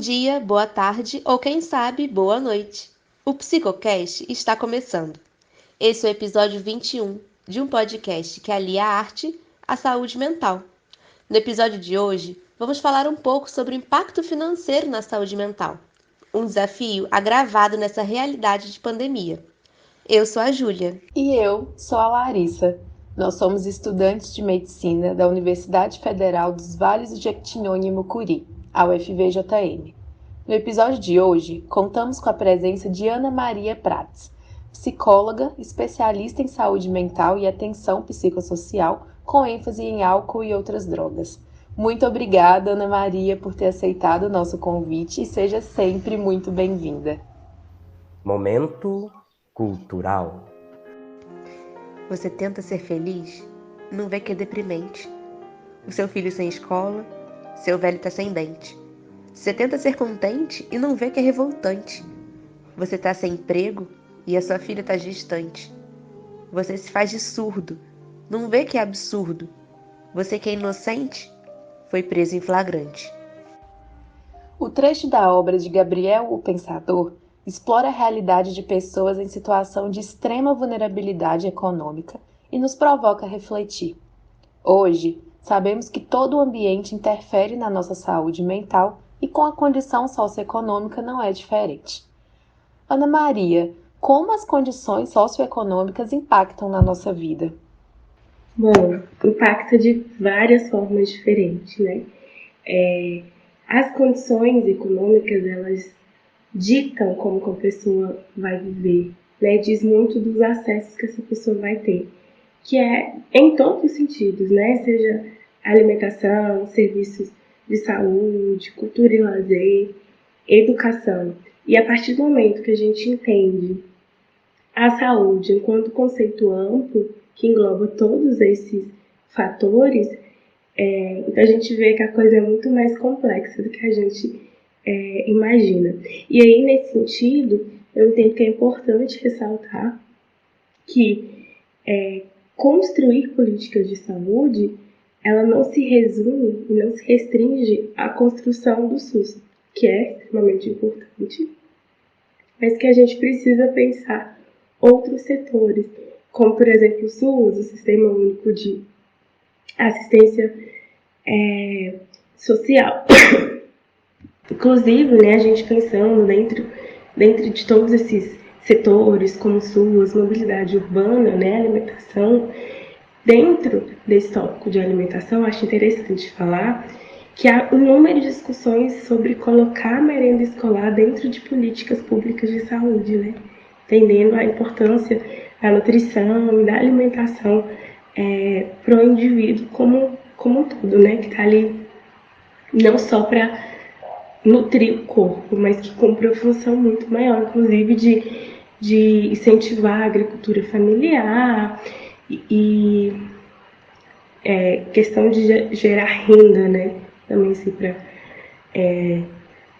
dia, boa tarde ou quem sabe, boa noite. O Psicocast está começando. Esse é o episódio 21 de um podcast que alia a arte à saúde mental. No episódio de hoje, vamos falar um pouco sobre o impacto financeiro na saúde mental, um desafio agravado nessa realidade de pandemia. Eu sou a Júlia. E eu sou a Larissa. Nós somos estudantes de medicina da Universidade Federal dos Vales do Jequitinhonha e Mucuri, a UFVJM. No episódio de hoje, contamos com a presença de Ana Maria Prats, psicóloga, especialista em saúde mental e atenção psicossocial, com ênfase em álcool e outras drogas. Muito obrigada, Ana Maria, por ter aceitado o nosso convite e seja sempre muito bem-vinda. Momento cultural. Você tenta ser feliz? Não vê que é deprimente. O seu filho sem escola, seu velho tá sem dente. Você tenta ser contente e não vê que é revoltante. Você tá sem emprego e a sua filha tá distante. Você se faz de surdo, não vê que é absurdo. Você que é inocente, foi preso em flagrante. O trecho da obra de Gabriel o Pensador explora a realidade de pessoas em situação de extrema vulnerabilidade econômica e nos provoca a refletir. Hoje, sabemos que todo o ambiente interfere na nossa saúde mental e com a condição socioeconômica não é diferente. Ana Maria, como as condições socioeconômicas impactam na nossa vida? Bom, impacta de várias formas diferentes, né? As condições econômicas, elas ditam como que a pessoa vai viver, né? Diz muito dos acessos que essa pessoa vai ter, que é em todos os sentidos, né? Seja alimentação, serviços de saúde, cultura e lazer, educação. E a partir do momento que a gente entende a saúde enquanto conceito amplo, que engloba todos esses fatores, então a gente vê que a coisa é muito mais complexa do que a gente imagina. E aí, nesse sentido, eu entendo que é importante ressaltar que construir políticas de saúde, ela não se resume e não se restringe à construção do SUS, que é extremamente importante, mas que a gente precisa pensar outros setores, como, por exemplo, o SUS, o Sistema Único de Assistência Social. Inclusive, né, a gente pensando dentro de todos esses setores, como o SUS, mobilidade urbana, né, alimentação, dentro desse tópico de alimentação, acho interessante falar que há inúmeras discussões sobre colocar a merenda escolar dentro de políticas públicas de saúde, né, entendendo a importância da nutrição e da alimentação para o indivíduo como um todo, né, que está ali não só para nutrir o corpo, mas que cumpre uma função muito maior, inclusive de incentivar a agricultura familiar e questão de gerar renda, né, também assim, para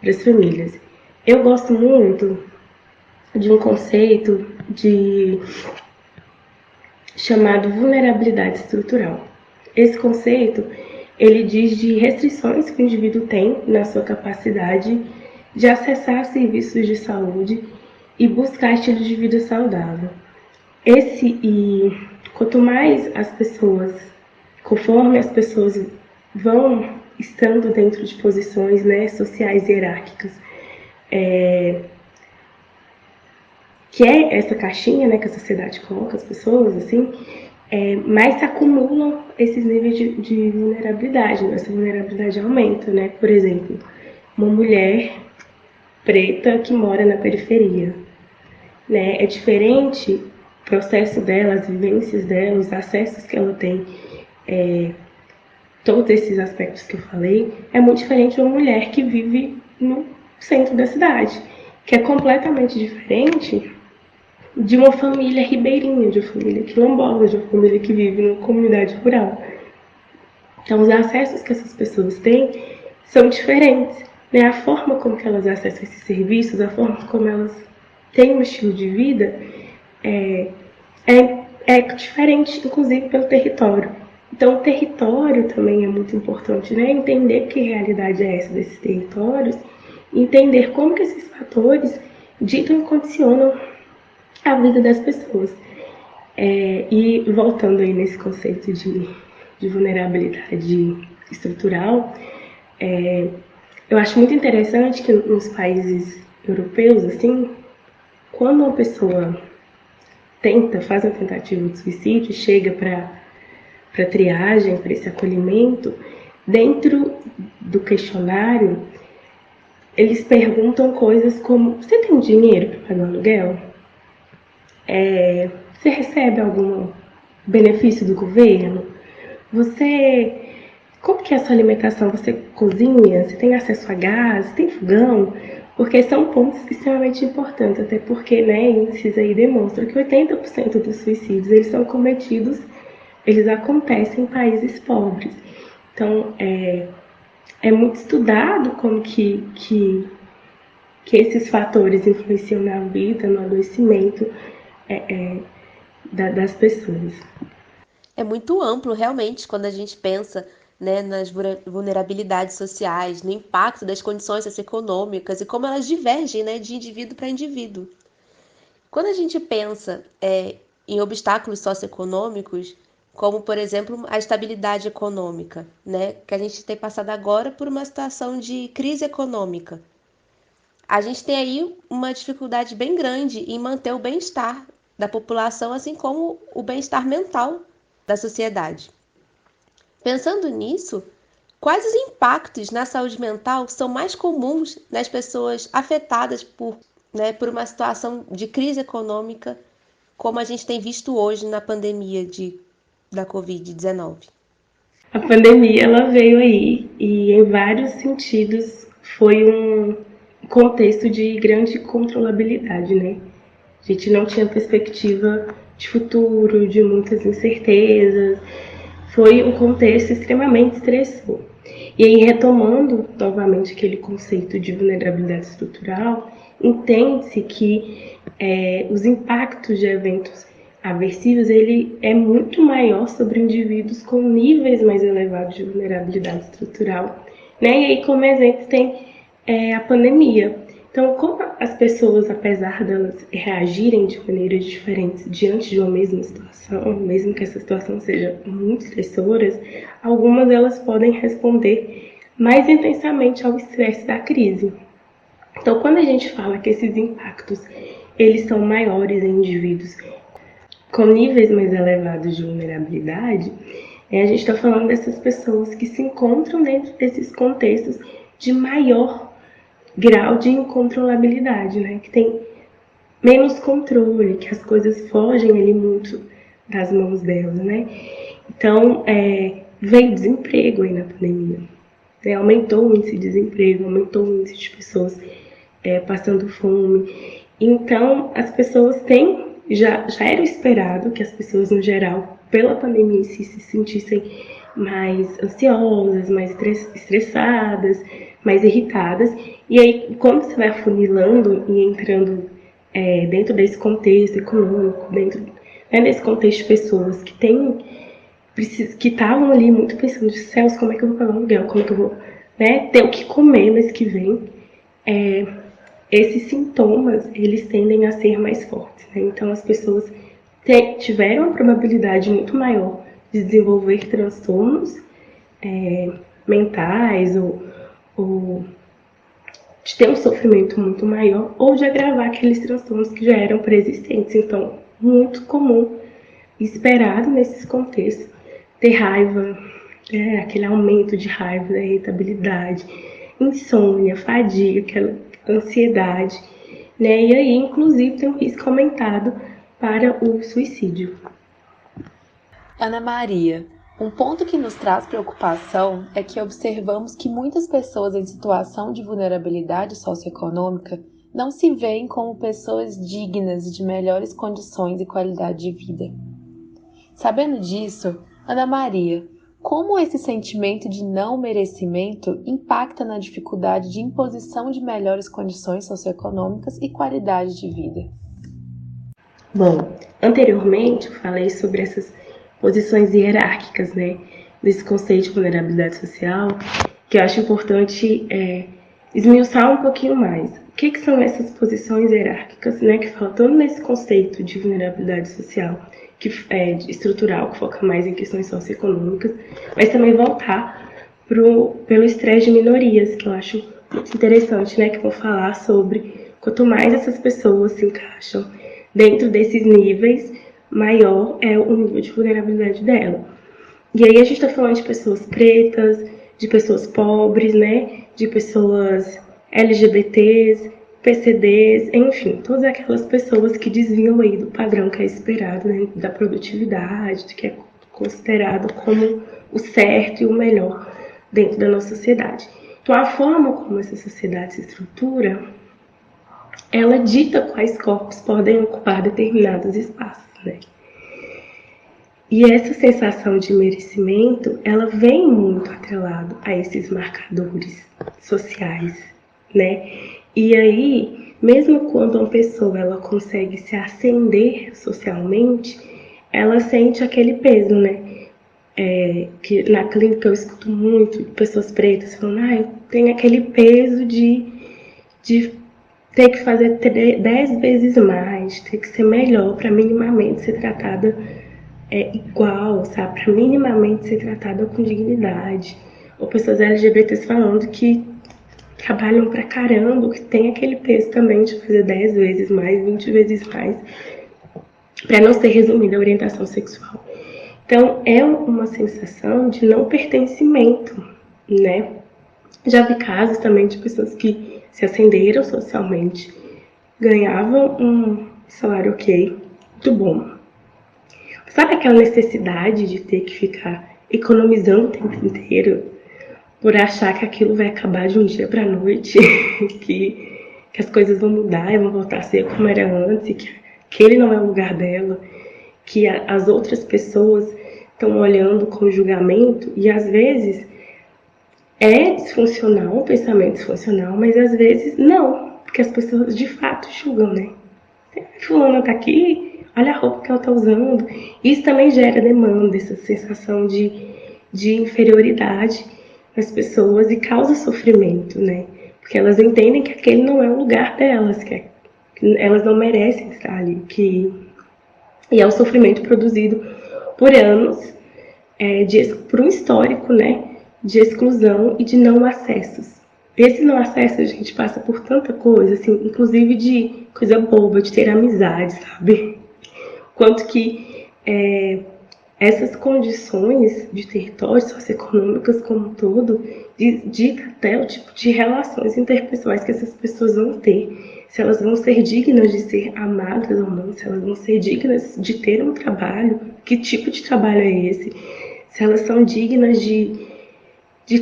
as famílias. Eu gosto muito de um conceito chamado vulnerabilidade estrutural. Esse conceito, ele diz de restrições que o indivíduo tem na sua capacidade de acessar serviços de saúde e buscar estilos de vida saudável. Quanto mais as pessoas, conforme as pessoas vão estando dentro de posições, né, sociais e hierárquicas, que é essa caixinha, né, que a sociedade coloca as pessoas, assim, mais se acumulam esses níveis de vulnerabilidade, né? Essa vulnerabilidade aumenta, né? Por exemplo, uma mulher preta que mora na periferia, né? É diferente o processo dela, as vivências dela, os acessos que ela tem, todos esses aspectos que eu falei, é muito diferente de uma mulher que vive no centro da cidade, que é completamente diferente de uma família ribeirinha, de uma família quilombola, de uma família que vive numa comunidade rural. Então, os acessos que essas pessoas têm são diferentes, né? A forma como que elas acessam esses serviços, a forma como elas têm um estilo de vida é diferente, inclusive, pelo território. Então, o território também é muito importante, né? Entender que realidade é essa desses territórios entender como que esses fatores ditam e condicionam a vida das pessoas. E voltando aí nesse conceito de vulnerabilidade estrutural, eu acho muito interessante que nos países europeus, assim, quando uma pessoa faz uma tentativa de suicídio, chega para triagem, para esse acolhimento, dentro do questionário, eles perguntam coisas como: você tem dinheiro para pagar o aluguel? Você recebe algum benefício do governo? Como que é a sua alimentação? Você cozinha? Você tem acesso a gás? Você tem fogão? Porque são pontos extremamente importantes, até porque, né, índices aí demonstram que 80% dos suicídios eles acontecem em países pobres. Então, é muito estudado como que esses fatores influenciam na vida, no adoecimento das pessoas. É muito amplo, realmente, quando a gente pensa, né, nas vulnerabilidades sociais, no impacto das condições socioeconômicas e como elas divergem, né, de indivíduo para indivíduo. Quando a gente pensa em obstáculos socioeconômicos, como, por exemplo, a estabilidade econômica, né, que a gente tem passado agora por uma situação de crise econômica. A gente tem aí uma dificuldade bem grande em manter o bem-estar da população, assim como o bem-estar mental da sociedade. Pensando nisso, quais os impactos na saúde mental são mais comuns nas pessoas afetadas por uma situação de crise econômica, como a gente tem visto hoje na pandemia da Covid-19? A pandemia, ela veio aí e, em vários sentidos, foi um contexto de grande controlabilidade, né? A gente não tinha perspectiva de futuro, de muitas incertezas. Foi um contexto extremamente estressor. E aí, retomando novamente aquele conceito de vulnerabilidade estrutural, entende-se que os impactos de eventos aversivos ele é muito maior sobre indivíduos com níveis mais elevados de vulnerabilidade estrutural. Né? E aí, como exemplo, tem a pandemia. Então, como as pessoas, apesar delas reagirem de maneiras diferentes diante de uma mesma situação, mesmo que essa situação seja muito estressora, algumas delas podem responder mais intensamente ao estresse da crise. Então, quando a gente fala que esses impactos eles são maiores em indivíduos com níveis mais elevados de vulnerabilidade, a gente está falando dessas pessoas que se encontram dentro desses contextos de maior grau de incontrolabilidade, né? Que tem menos controle, que as coisas fogem ali muito das mãos delas, né? Então, veio desemprego aí na pandemia. Né? Aumentou o índice de desemprego, aumentou o índice de pessoas passando fome. Então, as pessoas já era esperado que as pessoas, no geral, pela pandemia em si, se sentissem mais ansiosas, mais estressadas, mais irritadas. E aí, quando você vai afunilando e entrando dentro desse contexto econômico, dentro desse contexto de pessoas que estavam ali muito pensando: céus, como é que eu vou pagar o aluguel? Como é que eu vou ter o que comer mês que vem? Esses sintomas, eles tendem a ser mais fortes, né? Então, as pessoas tiveram uma probabilidade muito maior de desenvolver transtornos mentais ou de ter um sofrimento muito maior ou de agravar aqueles transtornos que já eram pré-existentes. Então, muito comum, esperado nesses contextos, ter raiva, aquele aumento de raiva, irritabilidade, insônia, fadiga, aquela ansiedade, né? E aí, inclusive, tem um risco aumentado para o suicídio. Ana Maria, um ponto que nos traz preocupação é que observamos que muitas pessoas em situação de vulnerabilidade socioeconômica não se veem como pessoas dignas de melhores condições e qualidade de vida. Sabendo disso, Ana Maria, como esse sentimento de não merecimento impacta na dificuldade de imposição de melhores condições socioeconômicas e qualidade de vida? Bom, anteriormente eu falei sobre essas posições hierárquicas, né, desse conceito de vulnerabilidade social, que eu acho importante esmiuçar um pouquinho mais. O que são essas posições hierárquicas, né, que faltam nesse conceito de vulnerabilidade social, que é estrutural, que foca mais em questões socioeconômicas, mas também voltar pelo estresse de minorias, que eu acho muito interessante, né, que vou falar sobre quanto mais essas pessoas se encaixam dentro desses níveis, maior é o nível de vulnerabilidade dela. E aí a gente está falando de pessoas pretas, de pessoas pobres, né, de pessoas LGBTs, PCDs, enfim, todas aquelas pessoas que desviam aí do padrão que é esperado, né, da produtividade, que é considerado como o certo e o melhor dentro da nossa sociedade. Então, a forma como essa sociedade se estrutura, ela dita quais corpos podem ocupar determinados espaços, né? E essa sensação de merecimento, ela vem muito atrelado a esses marcadores sociais, né? E aí, mesmo quando uma pessoa ela consegue se ascender socialmente, ela sente aquele peso, né? Que na clínica eu escuto muito pessoas pretas falando, eu tenho aquele peso de ter que fazer 10 vezes mais, ter que ser melhor para minimamente ser tratada igual, sabe? Para minimamente ser tratada com dignidade. Ou pessoas LGBTs falando que trabalham pra caramba, que tem aquele peso também de fazer 10 vezes mais, 20 vezes mais, para não ser resumida a orientação sexual. Então, é uma sensação de não pertencimento, né? Já vi casos também de pessoas que se ascenderam socialmente, ganhavam um salário ok, muito bom. Sabe aquela necessidade de ter que ficar economizando o tempo inteiro por achar que aquilo vai acabar de um dia para a noite, que as coisas vão mudar e vão voltar a ser como era antes, que aquele não é o lugar dela, que as outras pessoas estão olhando com julgamento, e às vezes é disfuncional, um pensamento disfuncional, mas às vezes não, porque as pessoas de fato julgam, né? Fulana tá aqui, olha a roupa que ela tá usando. Isso também gera demanda, essa sensação de inferioridade nas pessoas e causa sofrimento, né? Porque elas entendem que aquele não é o lugar delas, que elas não merecem estar ali, e é um sofrimento produzido por anos, por um histórico, né, de exclusão e de não acessos. Esse não acesso a gente passa por tanta coisa, assim, inclusive de coisa boba, de ter amizade, sabe? Quanto que essas condições de territórios socioeconômicas como um todo dita até o tipo de relações interpessoais que essas pessoas vão ter. Se elas vão ser dignas de ser amadas ou não, se elas vão ser dignas de ter um trabalho, que tipo de trabalho é esse? Se elas são dignas de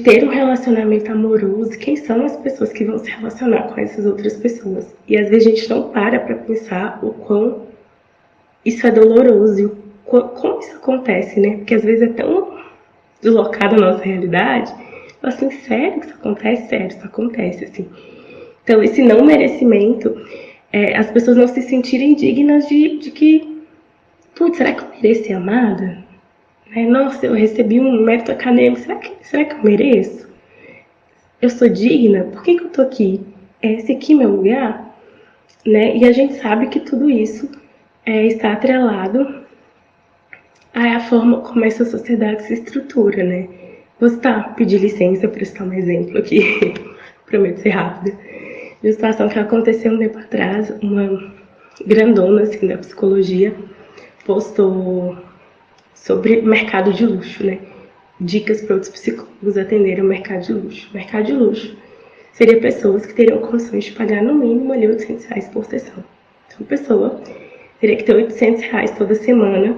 ter um relacionamento amoroso, quem são as pessoas que vão se relacionar com essas outras pessoas? E às vezes a gente não para pensar o quão isso é doloroso, como isso acontece, né? Porque às vezes é tão deslocado a nossa realidade. Assim, sério que isso acontece? Sério, isso acontece, assim. Então, esse não merecimento, as pessoas não se sentirem dignas de que, putz, será que eu mereço ser amada? Nossa, eu recebi um mérito acadêmico, será que eu mereço? Eu sou digna? Por que eu tô aqui? Esse aqui é meu lugar? Né? E a gente sabe que tudo isso está atrelado à forma como essa sociedade se estrutura, né? Vou pedir licença para citar um exemplo aqui, prometo ser rápida, de uma situação que aconteceu um tempo atrás. Uma grandona assim, da psicologia postou sobre mercado de luxo, né? Dicas para outros psicólogos atenderem ao mercado de luxo. Mercado de luxo seria pessoas que teriam condições de pagar no mínimo ali R$800 por sessão. Então, a pessoa teria que ter R$800 toda semana,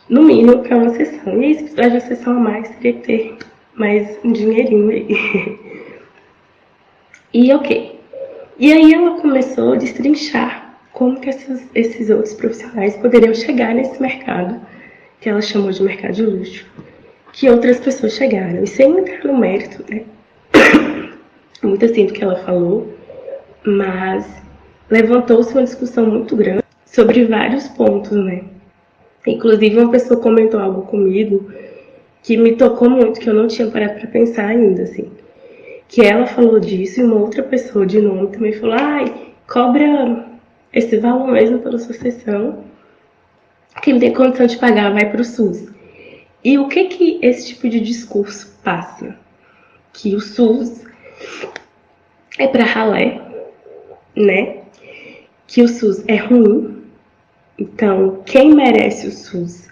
no mínimo, para uma sessão. E aí, se precisar de uma sessão a mais, teria que ter mais um dinheirinho aí. E ok. E aí ela começou a destrinchar como que esses outros profissionais poderiam chegar nesse mercado, que ela chamou de mercado de luxo, que outras pessoas chegaram. E sem entrar no mérito, né? Muito assim do que ela falou, mas levantou-se uma discussão muito grande sobre vários pontos, né? Inclusive, uma pessoa comentou algo comigo que me tocou muito, que eu não tinha parado para pensar ainda, assim. que ela falou disso e uma outra pessoa de nome também falou, cobra esse valor mesmo pela sua sessão, quem tem condição de pagar vai para o SUS. E o que esse tipo de discurso passa? Que o SUS é para ralé, né? Que o SUS é ruim. Então, quem merece o SUS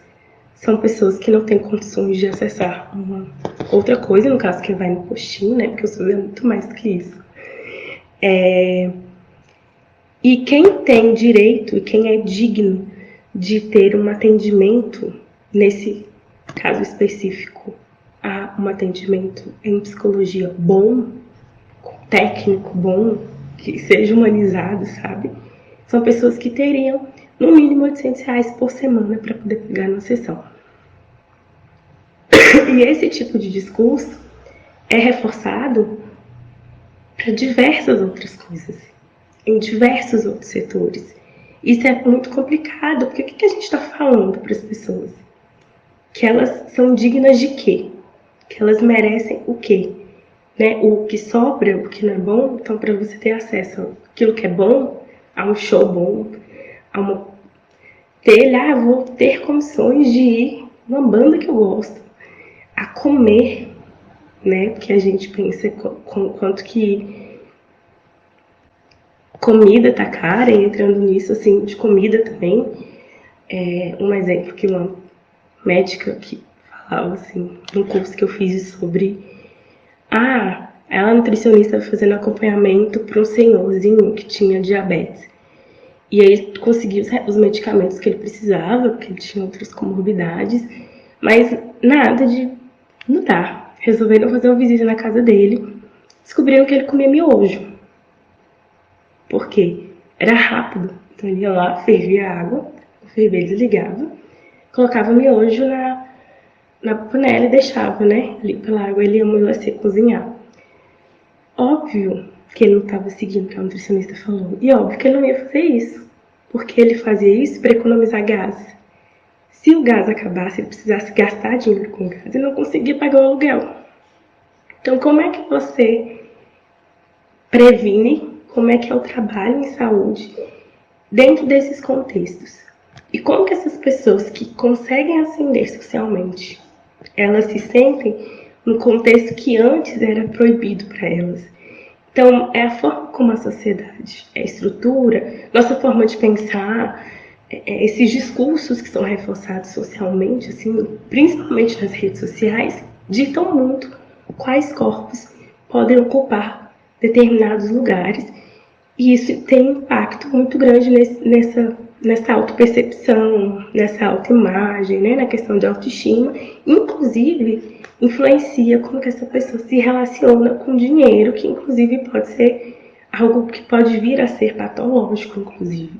são pessoas que não têm condições de acessar uma outra coisa, no caso, quem vai no postinho, né? Porque o SUS é muito mais do que isso. E quem tem direito e quem é digno de ter um atendimento, nesse caso específico, a um atendimento em psicologia bom, técnico bom, que seja humanizado, sabe? São pessoas que teriam no mínimo R$800 por semana para poder pegar na sessão. E esse tipo de discurso é reforçado para diversas outras coisas, em diversos outros setores. Isso é muito complicado, porque o que a gente está falando para as pessoas? Que elas são dignas de quê? Que elas merecem o quê? Né? O que sobra, o que não é bom, então para você ter acesso àquilo que é bom, a um show bom, a uma vou ter condições de ir numa banda que eu gosto, a comer, né? Porque a gente pensa quanto que comida tá cara, e entrando nisso, assim, de comida também. Um exemplo que uma médica que falava, assim, num curso que eu fiz sobre... ela nutricionista fazendo acompanhamento para um senhorzinho que tinha diabetes. E aí ele conseguiu os medicamentos que ele precisava, porque ele tinha outras comorbidades, mas nada de mudar. Resolveram fazer uma visita na casa dele, descobriram que ele comia miojo. Por quê? Era rápido. Então ele ia lá, fervia a água, o ferver desligava, colocava miojo na panela e deixava, né? Ali pela água ele ia amolecer, cozinhar. Óbvio que ele não estava seguindo o que a nutricionista falou. E óbvio que ele não ia fazer isso, porque ele fazia isso para economizar gás. Se o gás acabasse, ele precisasse gastar dinheiro com gás e não conseguia pagar o aluguel. Então, como é que você previne? Como é que é o trabalho em saúde dentro desses contextos? E como que essas pessoas que conseguem ascender socialmente, elas se sentem num contexto que antes era proibido para elas? Então, é a forma como a sociedade é a estrutura, nossa forma de pensar, esses discursos que são reforçados socialmente, assim, principalmente nas redes sociais, ditam muito quais corpos podem ocupar determinados lugares. E isso tem um impacto muito grande nessa autopercepção, nessa autoimagem, né, na questão de autoestima. Inclusive, influencia como que essa pessoa se relaciona com dinheiro, que inclusive pode ser algo que pode vir a ser patológico, inclusive.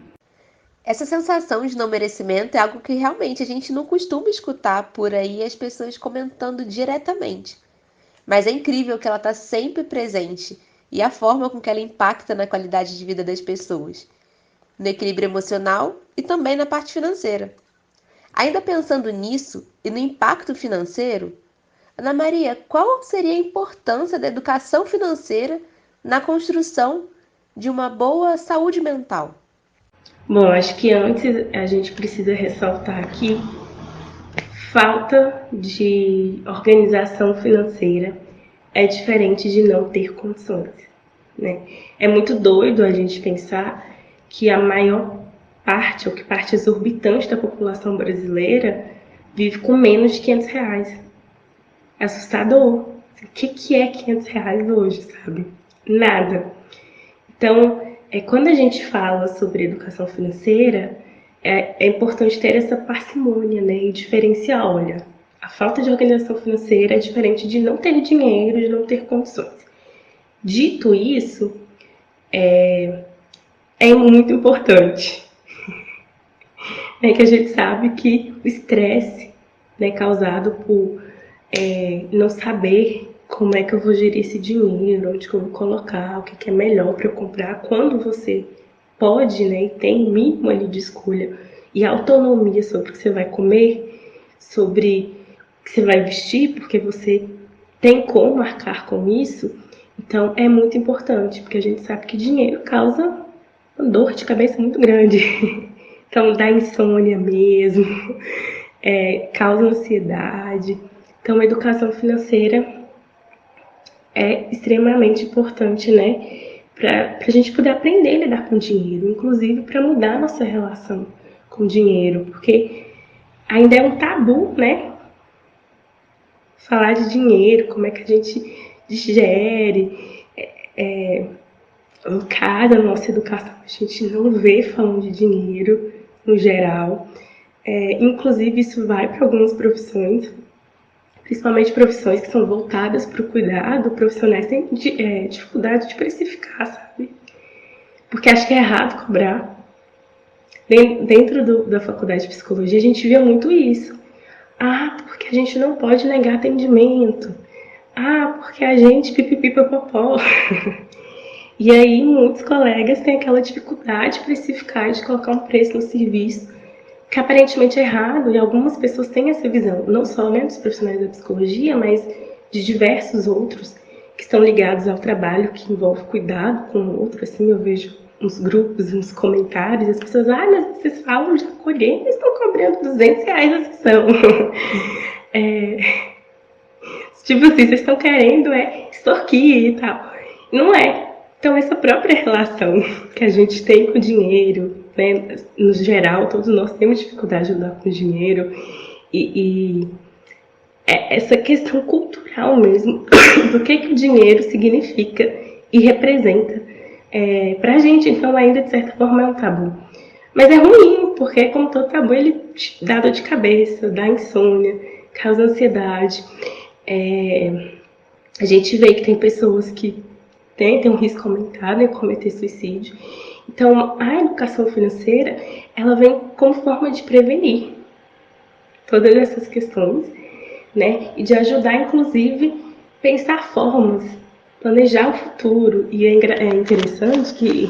Essa sensação de não merecimento é algo que realmente a gente não costuma escutar por aí as pessoas comentando diretamente. Mas é incrível que ela está sempre presente e a forma com que ela impacta na qualidade de vida das pessoas, no equilíbrio emocional e também na parte financeira. Ainda pensando nisso e no impacto financeiro, Ana Maria, qual seria a importância da educação financeira na construção de uma boa saúde mental? Bom, acho que antes a gente precisa ressaltar aqui falta de organização financeira é diferente de não ter condições, né? É muito doido a gente pensar que a maior parte, ou que parte exorbitante da população brasileira vive com menos de R$500. É assustador. O que é R$500 hoje, sabe? Nada. Então, quando a gente fala sobre educação financeira, é importante ter essa parcimônia, né? E diferenciar, olha, a falta de organização financeira é diferente de não ter dinheiro, de não ter condições. Dito isso, é muito importante que a gente sabe que o estresse, né, causado por não saber como é que eu vou gerir esse dinheiro, onde que eu vou colocar, o que é melhor para eu comprar, quando você pode, né, e tem o mínimo ali de escolha e autonomia sobre o que você vai comer, sobre o que você vai vestir, porque você tem como marcar com isso. Então, é muito importante, porque a gente sabe que dinheiro causa uma dor de cabeça muito grande. Então, dá insônia mesmo, causa ansiedade. Então, a educação financeira é extremamente importante, né? Para a gente poder aprender a lidar com o dinheiro, inclusive para mudar a nossa relação com o dinheiro, porque ainda é um tabu, né? Falar de dinheiro, como é que a gente digere, encara a nossa educação. A gente não vê falando de dinheiro no geral. Inclusive, isso vai para algumas profissões, principalmente profissões que são voltadas para o cuidado. Profissionais têm dificuldade de precificar, sabe? Porque acho que é errado cobrar. Dentro da faculdade de psicologia, a gente via muito isso. Porque a gente não pode negar atendimento. Porque a gente pipipipopopó. E aí, muitos colegas têm aquela dificuldade de precificar, de colocar um preço no serviço, que aparentemente é errado, e algumas pessoas têm essa visão, não só dos profissionais da psicologia, mas de diversos outros que estão ligados ao trabalho que envolve cuidado com o outro. Assim, eu vejo uns grupos, uns comentários, as pessoas, mas vocês falam de acolher, eles estão cobrando R$200 a sessão. Tipo assim, vocês estão querendo extorquir e tal. Não é. Então, essa própria relação que a gente tem com o dinheiro, né, no geral, todos nós temos dificuldade de lidar com o dinheiro, e essa questão cultural mesmo, do que o dinheiro significa e representa pra gente. Então, ainda de certa forma é um tabu. Mas é ruim, porque como todo tabu, ele dá dor de cabeça, dá insônia, causa ansiedade. A gente vê que tem pessoas que tem um risco aumentado em cometer suicídio. Então, a educação financeira, ela vem como forma de prevenir todas essas questões, né? E de ajudar, inclusive, pensar formas, planejar o futuro. E é interessante que,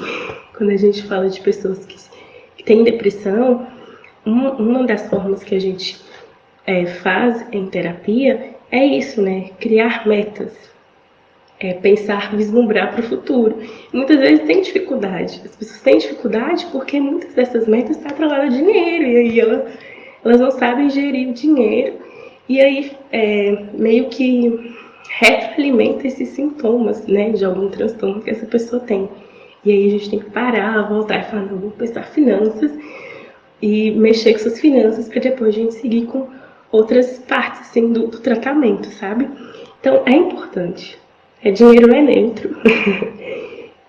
quando a gente fala de pessoas que têm depressão, uma das formas que a gente faz em terapia é isso, né? Criar metas. Pensar, vislumbrar para o futuro. Muitas vezes tem dificuldade. As pessoas têm dificuldade porque muitas dessas metas estão atreladas ao dinheiro. E aí elas não sabem gerir o dinheiro. E aí meio que retroalimenta esses sintomas, né, de algum transtorno que essa pessoa tem. E aí a gente tem que parar, voltar e falar, não, vamos pensar finanças e mexer com suas finanças para depois a gente seguir com outras partes assim, do tratamento, sabe? Então é importante. Dinheiro não é neutro.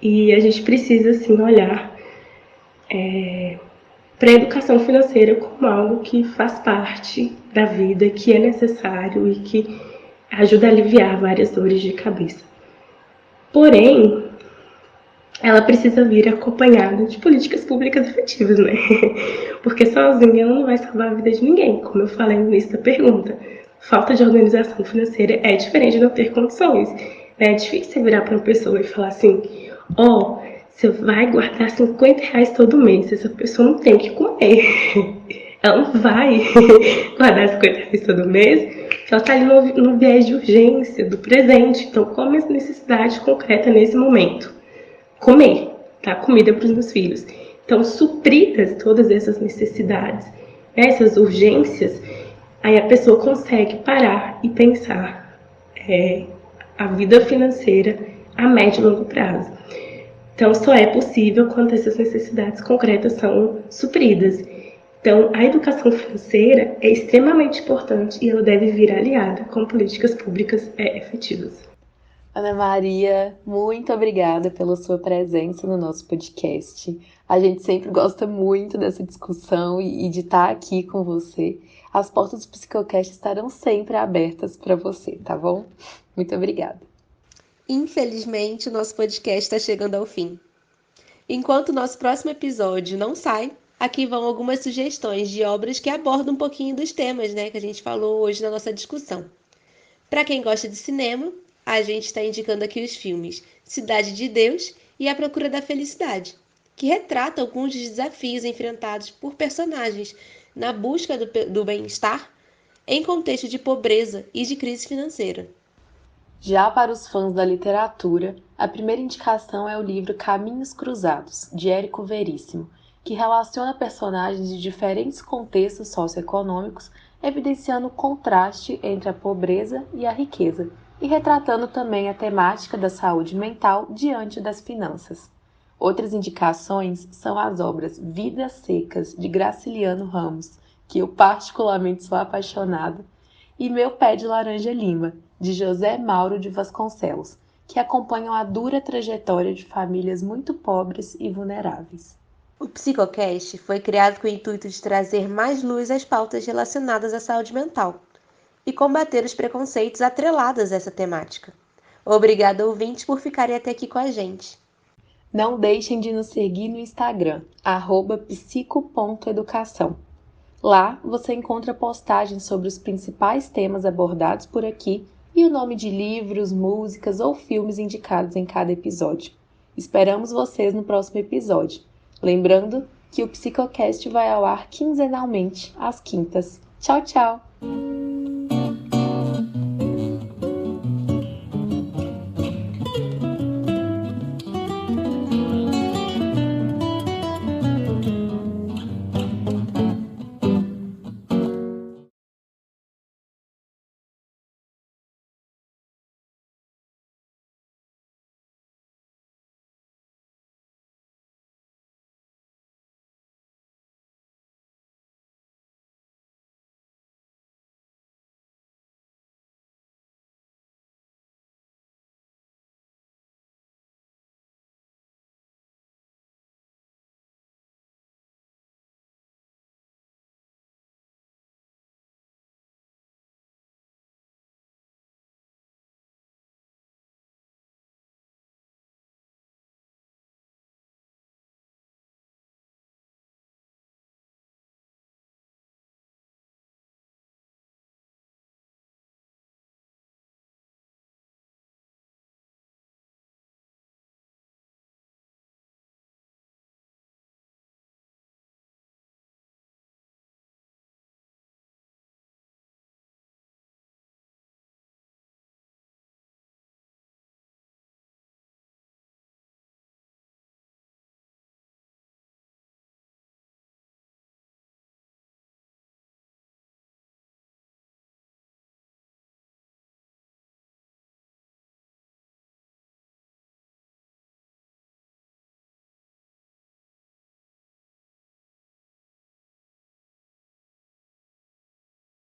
E a gente precisa, assim, olhar para a educação financeira como algo que faz parte da vida, que é necessário e que ajuda a aliviar várias dores de cabeça. Porém, ela precisa vir acompanhada de políticas públicas efetivas, né? Porque sozinha ela não vai salvar a vida de ninguém, como eu falei no início da pergunta. Falta de organização financeira é diferente de não ter condições. É difícil você virar para uma pessoa e falar assim, você vai guardar R$50 todo mês, essa pessoa não tem o que comer. Ela não vai guardar R$50 todo mês, porque ela está ali no viés de urgência, do presente. Então, qual é a necessidade concreta nesse momento? Comer, tá? Comida para os meus filhos. Então, supridas todas essas necessidades, essas urgências, aí a pessoa consegue parar e pensar a vida financeira a médio e longo prazo. Então, só é possível quando essas necessidades concretas são supridas. Então, a educação financeira é extremamente importante e ela deve vir aliada com políticas públicas efetivas. Ana Maria, muito obrigada pela sua presença no nosso podcast. A gente sempre gosta muito dessa discussão e de estar aqui com você. As portas do Psicocast estarão sempre abertas para você, tá bom? Muito obrigada. Infelizmente, o nosso podcast está chegando ao fim. Enquanto o nosso próximo episódio não sai, aqui vão algumas sugestões de obras que abordam um pouquinho dos temas, né, que a gente falou hoje na nossa discussão. Para quem gosta de cinema, a gente está indicando aqui os filmes Cidade de Deus e A Procura da Felicidade, que retratam alguns dos desafios enfrentados por personagens na busca do bem-estar em contexto de pobreza e de crise financeira. Já para os fãs da literatura, a primeira indicação é o livro Caminhos Cruzados, de Érico Veríssimo, que relaciona personagens de diferentes contextos socioeconômicos, evidenciando o contraste entre a pobreza e a riqueza, e retratando também a temática da saúde mental diante das finanças. Outras indicações são as obras Vidas Secas, de Graciliano Ramos, que eu particularmente sou apaixonada, e Meu Pé de Laranja Lima, de José Mauro de Vasconcelos, que acompanham a dura trajetória de famílias muito pobres e vulneráveis. O Psicocast foi criado com o intuito de trazer mais luz às pautas relacionadas à saúde mental e combater os preconceitos atrelados a essa temática. Obrigada, ouvintes, por ficarem até aqui com a gente. Não deixem de nos seguir no Instagram, @psico.educação. Lá você encontra postagens sobre os principais temas abordados por aqui e o nome de livros, músicas ou filmes indicados em cada episódio. Esperamos vocês no próximo episódio. Lembrando que o Psicocast vai ao ar quinzenalmente, às quintas. Tchau, tchau!